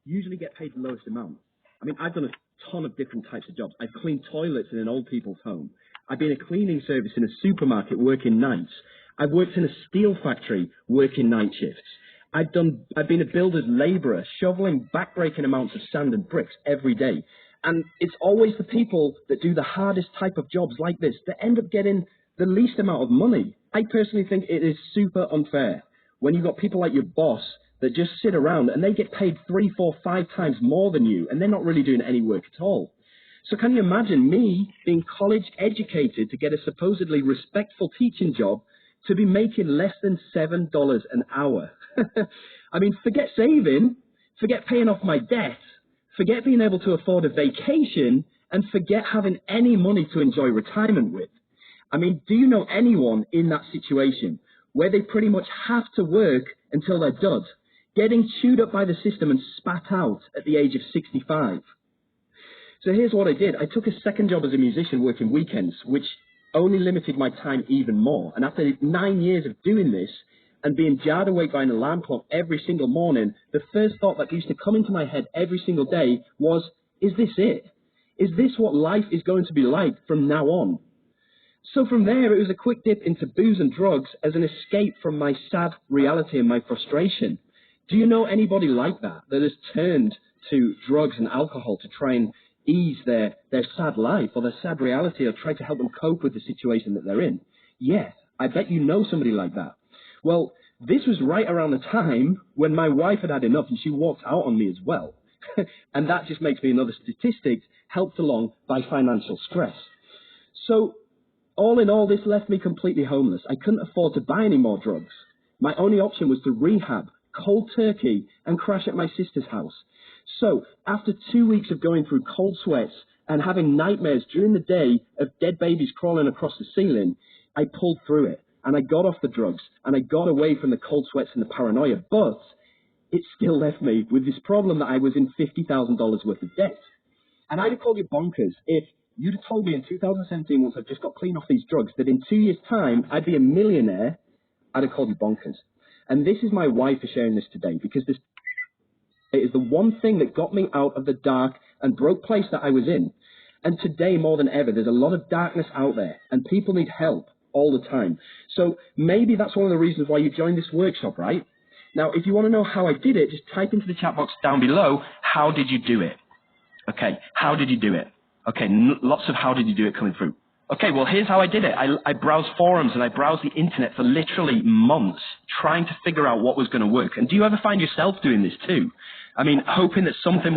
usually get paid the lowest amount. I mean, I've done a ton of different types of jobs. I've cleaned toilets in an old people's home. I've been a cleaning service in a supermarket working nights. I've worked in a steel factory working night shifts. I've been a builder's labourer, shoveling backbreaking amounts of sand and bricks every day. And it's always the people that do the hardest type of jobs like this that end up getting the least amount of money. I personally think it is super unfair when you've got people like your boss that just sit around and they get paid 3, 4, 5 times more than you, and they're not really doing any work at all. So can you imagine me being college educated to get a supposedly respectful teaching job to be making less than $7 an hour? I mean, forget saving, forget paying off my debt, forget being able to afford a vacation, and forget having any money to enjoy retirement with. I mean, do you know anyone in that situation where they pretty much have to work until they're dud, getting chewed up by the system and spat out at the age of 65? So here's what I did. I took a second job as a musician working weekends, which only limited my time even more. And after 9 years of doing this and being jarred awake by an alarm clock every single morning, the first thought that used to come into my head every single day was, is this it? Is this what life is going to be like from now on? So from there, it was a quick dip into booze and drugs as an escape from my sad reality and my frustration. Do you know anybody like that has turned to drugs and alcohol to try and ease their sad life or their sad reality, or try to help them cope with the situation that they're in? Yeah, I bet you know somebody like that. Well, this was right around the time when my wife had had enough and she walked out on me as well. And that just makes me another statistic helped along by financial stress. So all in all, this left me completely homeless. I couldn't afford to buy any more drugs. My only option was to rehab, cold turkey, and crash at my sister's house. So after 2 weeks of going through cold sweats and having nightmares during the day of dead babies crawling across the ceiling, I pulled through it and I got off the drugs and I got away from the cold sweats and the paranoia, but it still left me with this problem that I was in $50,000 worth of debt. And I'd have called you bonkers if you'd have told me in 2017, once I've just got clean off these drugs, that in 2 years' time I'd be a millionaire. I'd have called you bonkers. And this is my why for sharing this today, because this is the one thing that got me out of the dark and broke place that I was in. And today, more than ever, there's a lot of darkness out there, and people need help all the time. So maybe that's one of the reasons why you joined this workshop, right? Now, if you want to know how I did it, just type into the chat box down below, how did you do it? Okay, how did you do it? Okay, lots of how did you do it coming through. Okay, well, here's how I did it. I browsed forums and I browsed the internet for literally months trying to figure out what was going to work. And do you ever find yourself doing this too? I mean, hoping that something will